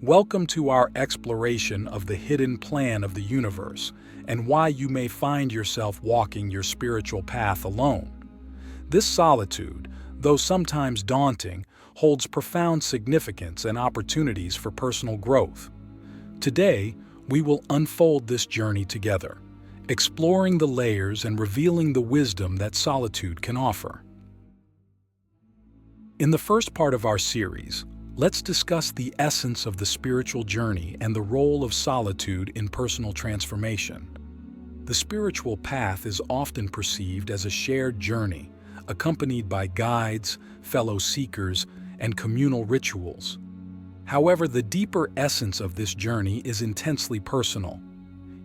Welcome to our exploration of the hidden plan of the universe and why you may find yourself walking your spiritual path alone. This solitude, though sometimes daunting, holds profound significance and opportunities for personal growth. Today, we will unfold this journey together, exploring the layers and revealing the wisdom that solitude can offer. In the first part of our series, let's discuss the essence of the spiritual journey and the role of solitude in personal transformation. The spiritual path is often perceived as a shared journey, accompanied by guides, fellow seekers, and communal rituals. However, the deeper essence of this journey is intensely personal.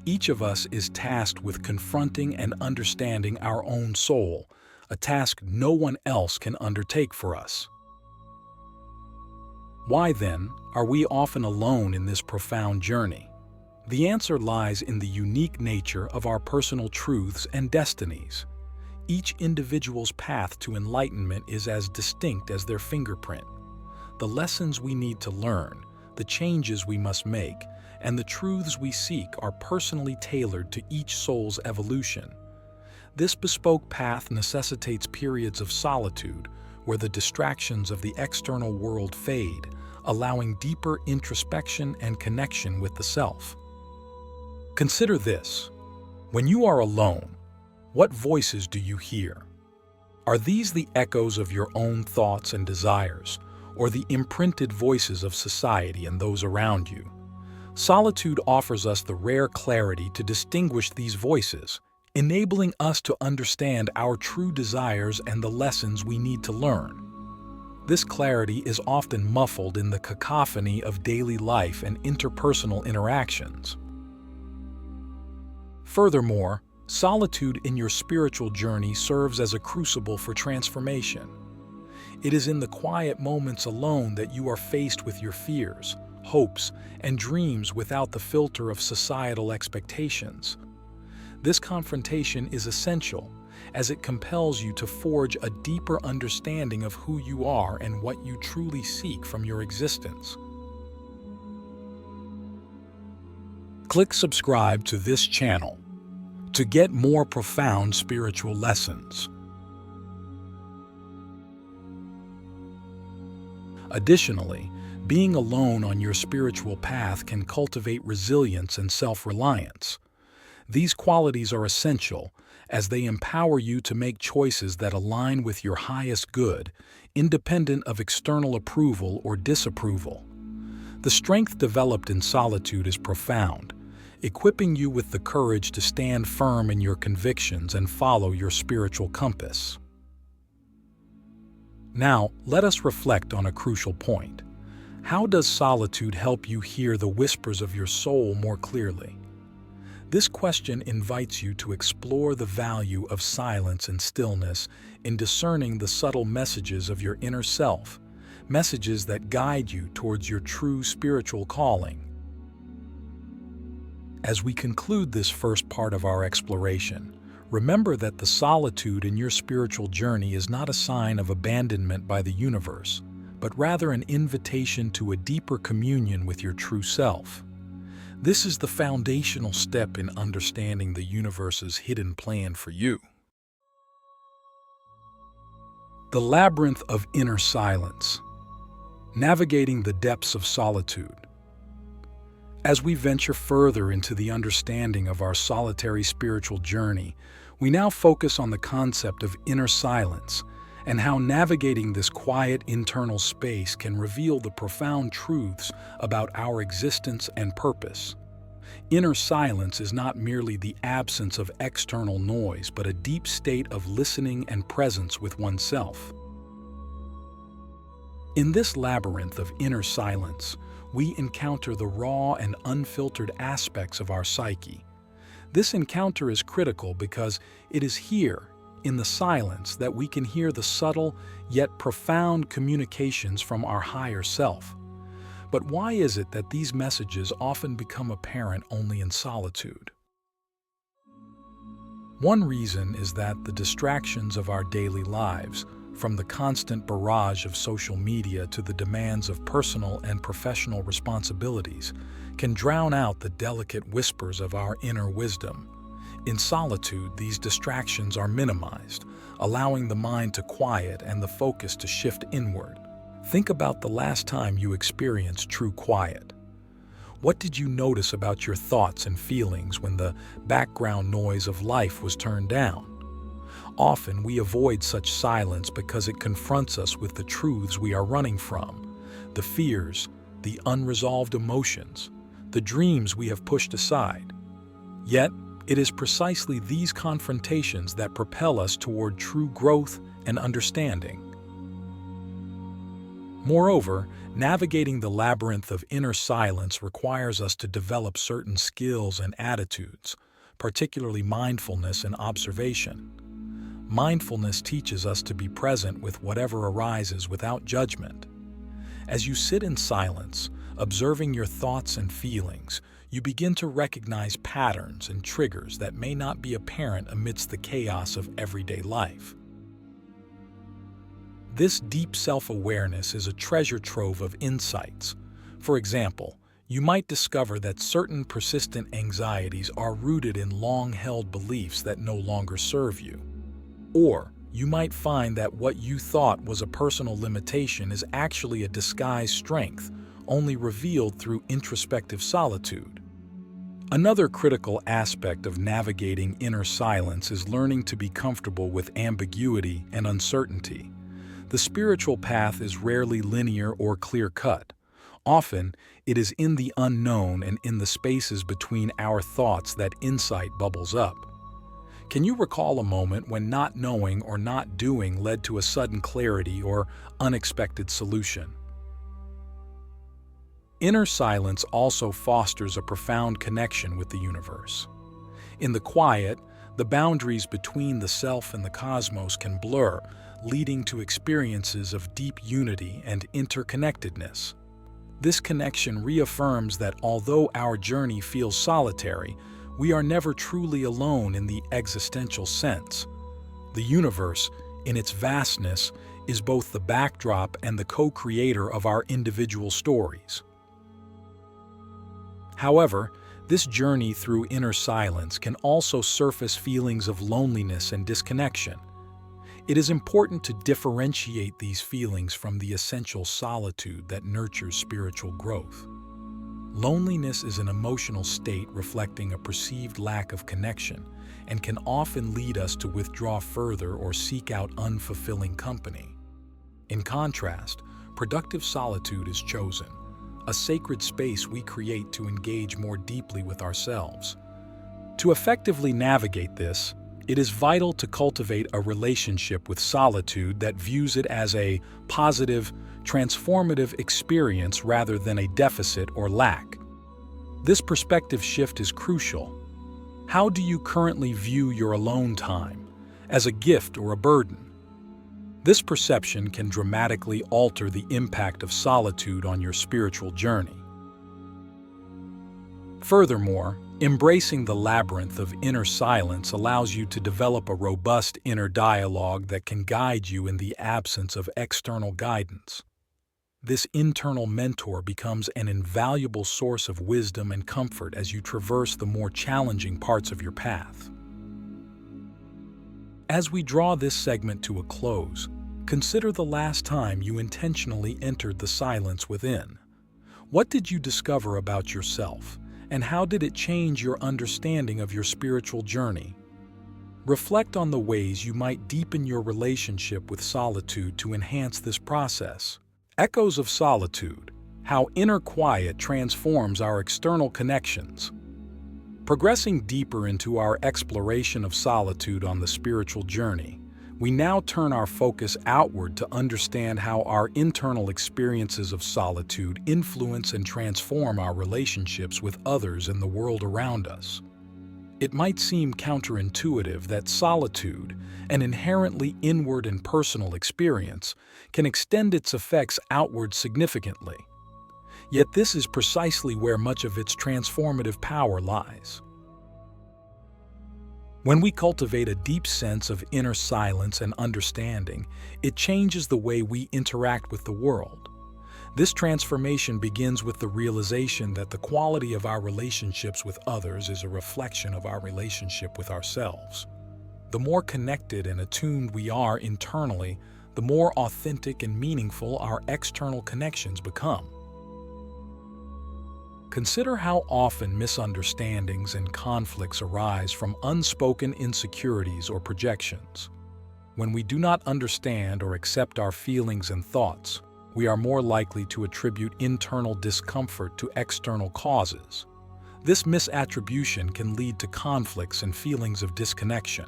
Each of us is tasked with confronting and understanding our own soul, a task no one else can undertake for us. Why, then, are we often alone in this profound journey? The answer lies in the unique nature of our personal truths and destinies. Each individual's path to enlightenment is as distinct as their fingerprint. The lessons we need to learn, the changes we must make, and the truths we seek are personally tailored to each soul's evolution. This bespoke path necessitates periods of solitude, where the distractions of the external world fade, allowing deeper introspection and connection with the self. Consider this: when you are alone, what voices do you hear? Are these the echoes of your own thoughts and desires, or the imprinted voices of society and those around you? Solitude offers us the rare clarity to distinguish these voices, enabling us to understand our true desires and the lessons we need to learn. This clarity is often muffled in the cacophony of daily life and interpersonal interactions. Furthermore, solitude in your spiritual journey serves as a crucible for transformation. It is in the quiet moments alone that you are faced with your fears, hopes, and dreams without the filter of societal expectations. This confrontation is essential, as it compels you to forge a deeper understanding of who you are and what you truly seek from your existence. Click subscribe to this channel to get more profound spiritual lessons. Additionally, being alone on your spiritual path can cultivate resilience and self-reliance. These qualities are essential as they empower you to make choices that align with your highest good, independent of external approval or disapproval. The strength developed in solitude is profound, equipping you with the courage to stand firm in your convictions and follow your spiritual compass. Now, let us reflect on a crucial point. How does solitude help you hear the whispers of your soul more clearly? This question invites you to explore the value of silence and stillness in discerning the subtle messages of your inner self, messages that guide you towards your true spiritual calling. As we conclude this first part of our exploration, remember that the solitude in your spiritual journey is not a sign of abandonment by the universe, but rather an invitation to a deeper communion with your true self. This is the foundational step in understanding the universe's hidden plan for you. The labyrinth of inner silence. Navigating the depths of solitude. As we venture further into the understanding of our solitary spiritual journey, we now focus on the concept of inner silence and how navigating this quiet internal space can reveal the profound truths about our existence and purpose. Inner silence is not merely the absence of external noise, but a deep state of listening and presence with oneself. In this labyrinth of inner silence, we encounter the raw and unfiltered aspects of our psyche. This encounter is critical because it is here, in the silence, that we can hear the subtle yet profound communications from our higher self. But why is it that these messages often become apparent only in solitude? One reason is that the distractions of our daily lives, from the constant barrage of social media to the demands of personal and professional responsibilities, can drown out the delicate whispers of our inner wisdom. In solitude, these distractions are minimized, allowing the mind to quiet and the focus to shift inward. Think about the last time you experienced true quiet. What did you notice about your thoughts and feelings when the background noise of life was turned down? Often we avoid such silence because it confronts us with the truths we are running from, the fears, the unresolved emotions, the dreams we have pushed aside. Yet, it is precisely these confrontations that propel us toward true growth and understanding. Moreover, navigating the labyrinth of inner silence requires us to develop certain skills and attitudes, particularly mindfulness and observation. Mindfulness teaches us to be present with whatever arises without judgment. As you sit in silence, observing your thoughts and feelings, you begin to recognize patterns and triggers that may not be apparent amidst the chaos of everyday life. This deep self-awareness is a treasure trove of insights. For example, you might discover that certain persistent anxieties are rooted in long-held beliefs that no longer serve you. Or, you might find that what you thought was a personal limitation is actually a disguised strength, only revealed through introspective solitude. Another critical aspect of navigating inner silence is learning to be comfortable with ambiguity and uncertainty. The spiritual path is rarely linear or clear-cut. Often, it is in the unknown and in the spaces between our thoughts that insight bubbles up. Can you recall a moment when not knowing or not doing led to a sudden clarity or unexpected solution? Inner silence also fosters a profound connection with the universe. In the quiet, the boundaries between the self and the cosmos can blur, leading to experiences of deep unity and interconnectedness. This connection reaffirms that although our journey feels solitary, we are never truly alone in the existential sense. The universe, in its vastness, is both the backdrop and the co-creator of our individual stories. However, this journey through inner silence can also surface feelings of loneliness and disconnection. It is important to differentiate these feelings from the essential solitude that nurtures spiritual growth. Loneliness is an emotional state reflecting a perceived lack of connection and can often lead us to withdraw further or seek out unfulfilling company. In contrast, productive solitude is chosen, a sacred space we create to engage more deeply with ourselves. To effectively navigate this, it is vital to cultivate a relationship with solitude that views it as a positive, transformative experience rather than a deficit or lack. This perspective shift is crucial. How do you currently view your alone time? As a gift or a burden? This perception can dramatically alter the impact of solitude on your spiritual journey. Furthermore, embracing the labyrinth of inner silence allows you to develop a robust inner dialogue that can guide you in the absence of external guidance. This internal mentor becomes an invaluable source of wisdom and comfort as you traverse the more challenging parts of your path. As we draw this segment to a close, consider the last time you intentionally entered the silence within. What did you discover about yourself, and how did it change your understanding of your spiritual journey? Reflect on the ways you might deepen your relationship with solitude to enhance this process. Echoes of solitude: how inner quiet transforms our external connections. Progressing deeper into our exploration of solitude on the spiritual journey, we now turn our focus outward to understand how our internal experiences of solitude influence and transform our relationships with others and the world around us. It might seem counterintuitive that solitude, an inherently inward and personal experience, can extend its effects outward significantly. Yet this is precisely where much of its transformative power lies. When we cultivate a deep sense of inner silence and understanding, it changes the way we interact with the world. This transformation begins with the realization that the quality of our relationships with others is a reflection of our relationship with ourselves. The more connected and attuned we are internally, the more authentic and meaningful our external connections become. Consider how often misunderstandings and conflicts arise from unspoken insecurities or projections. When we do not understand or accept our feelings and thoughts, we are more likely to attribute internal discomfort to external causes. This misattribution can lead to conflicts and feelings of disconnection.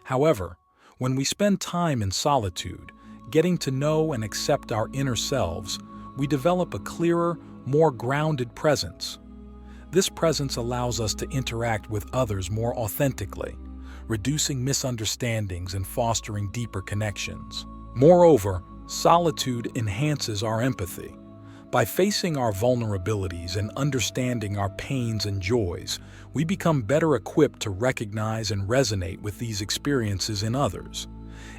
However, when we spend time in solitude, getting to know and accept our inner selves, we develop a clearer, more grounded presence. This presence allows us to interact with others more authentically, reducing misunderstandings and fostering deeper connections. Moreover, solitude enhances our empathy. By facing our vulnerabilities and understanding our pains and joys, we become better equipped to recognize and resonate with these experiences in others.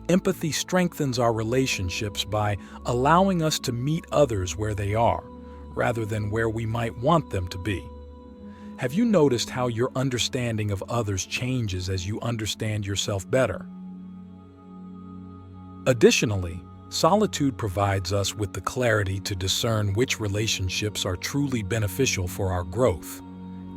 Empathy strengthens our relationships by allowing us to meet others where they are, rather than where we might want them to be. Have you noticed how your understanding of others changes as you understand yourself better? Additionally, solitude provides us with the clarity to discern which relationships are truly beneficial for our growth.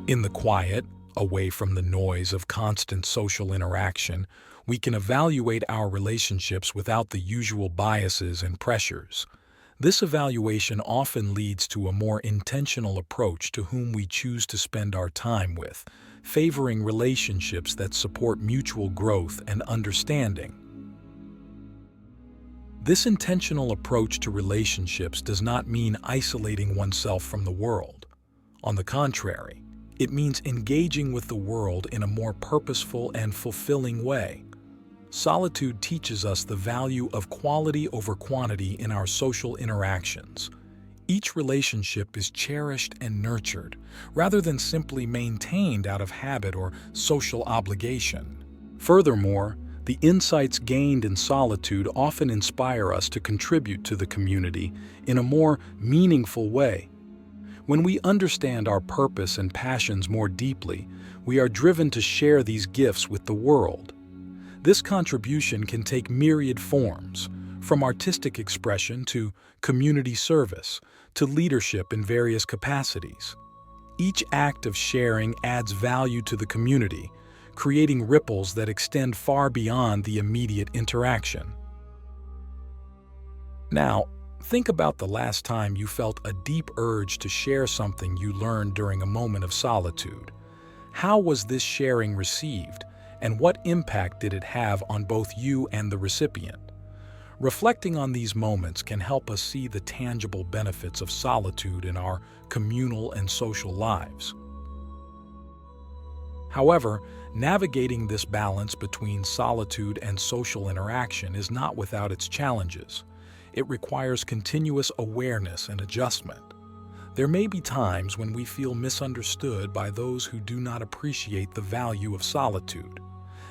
In the quiet, away from the noise of constant social interaction, we can evaluate our relationships without the usual biases and pressures. This evaluation often leads to a more intentional approach to whom we choose to spend our time with, favoring relationships that support mutual growth and understanding. This intentional approach to relationships does not mean isolating oneself from the world. On the contrary, it means engaging with the world in a more purposeful and fulfilling way. Solitude teaches us the value of quality over quantity in our social interactions. Each relationship is cherished and nurtured, rather than simply maintained out of habit or social obligation. Furthermore, the insights gained in solitude often inspire us to contribute to the community in a more meaningful way. When we understand our purpose and passions more deeply, we are driven to share these gifts with the world. This contribution can take myriad forms, from artistic expression to community service to leadership in various capacities. Each act of sharing adds value to the community, creating ripples that extend far beyond the immediate interaction. Now, think about the last time you felt a deep urge to share something you learned during a moment of solitude. How was this sharing received, and what impact did it have on both you and the recipient? Reflecting on these moments can help us see the tangible benefits of solitude in our communal and social lives. However, navigating this balance between solitude and social interaction is not without its challenges. It requires continuous awareness and adjustment. There may be times when we feel misunderstood by those who do not appreciate the value of solitude.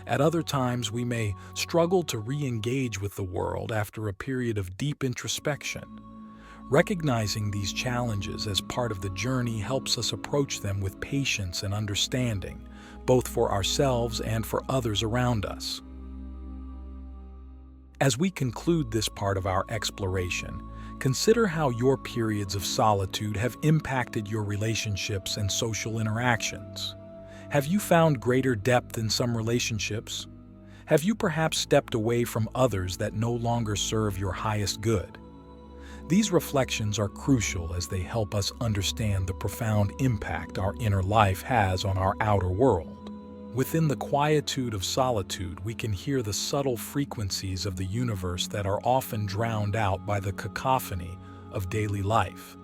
At other times, we may struggle to re-engage with the world after a period of deep introspection. Recognizing these challenges as part of the journey helps us approach them with patience and understanding, both for ourselves and for others around us. As we conclude this part of our exploration, consider how your periods of solitude have impacted your relationships and social interactions. Have you found greater depth in some relationships? Have you perhaps stepped away from others that no longer serve your highest good? These reflections are crucial as they help us understand the profound impact our inner life has on our outer world. Within the quietude of solitude, we can hear the subtle frequencies of the universe that are often drowned out by the cacophony of daily life.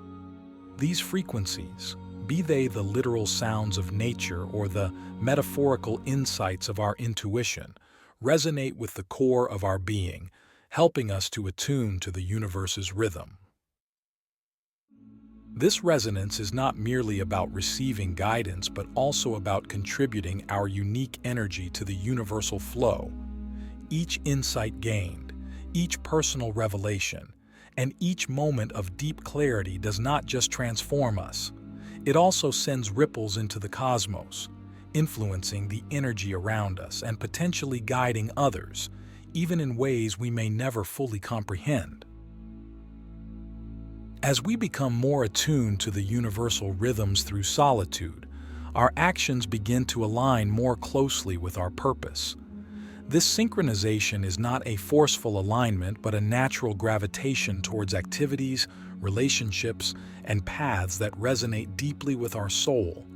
These frequencies, be they the literal sounds of nature or the metaphorical insights of our intuition, resonate with the core of our being, helping us to attune to the universe's rhythm. This resonance is not merely about receiving guidance, but also about contributing our unique energy to the universal flow. Each insight gained, each personal revelation, and each moment of deep clarity does not just transform us. It also sends ripples into the cosmos, influencing the energy around us and potentially guiding others, even in ways we may never fully comprehend. As we become more attuned to the universal rhythms through solitude, our actions begin to align more closely with our purpose. This synchronization is not a forceful alignment, but a natural gravitation towards activities, relationships, and paths that resonate deeply with our soul.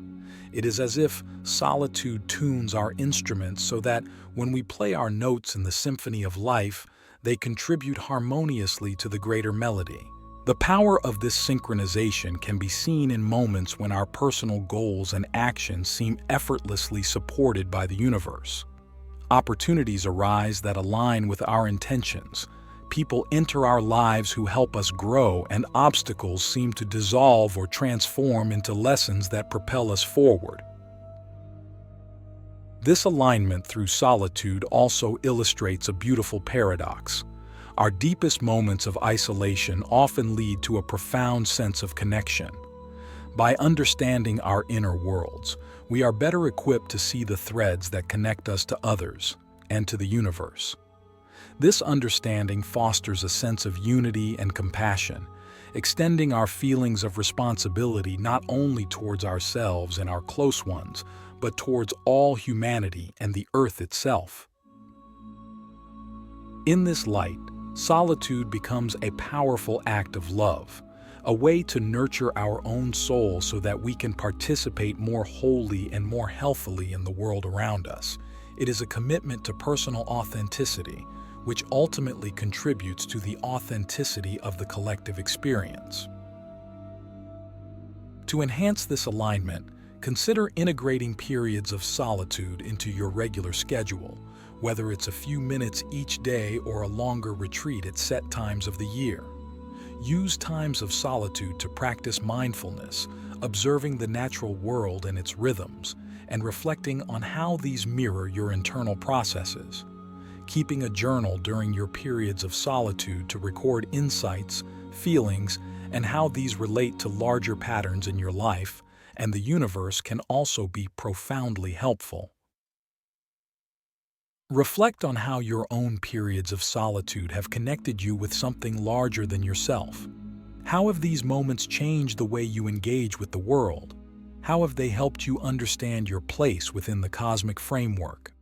It is as if solitude tunes our instruments so that when we play our notes in the symphony of life, they contribute harmoniously to the greater melody. The power of this synchronization can be seen in moments when our personal goals and actions seem effortlessly supported by the universe. Opportunities arise that align with our intentions. People enter our lives who help us grow, and obstacles seem to dissolve or transform into lessons that propel us forward. This alignment through solitude also illustrates a beautiful paradox. Our deepest moments of isolation often lead to a profound sense of connection. By understanding our inner worlds, we are better equipped to see the threads that connect us to others and to the universe. This understanding fosters a sense of unity and compassion, extending our feelings of responsibility not only towards ourselves and our close ones, but towards all humanity and the earth itself. In this light, solitude becomes a powerful act of love, a way to nurture our own soul so that we can participate more wholly and more healthily in the world around us. It is a commitment to personal authenticity, which ultimately contributes to the authenticity of the collective experience. To enhance this alignment, consider integrating periods of solitude into your regular schedule, whether it's a few minutes each day or a longer retreat at set times of the year. Use times of solitude to practice mindfulness, observing the natural world and its rhythms, and reflecting on how these mirror your internal processes. Keeping a journal during your periods of solitude to record insights, feelings, and how these relate to larger patterns in your life and the universe can also be profoundly helpful. Reflect on how your own periods of solitude have connected you with something larger than yourself. How have these moments changed the way you engage with the world? How have they helped you understand your place within the cosmic framework?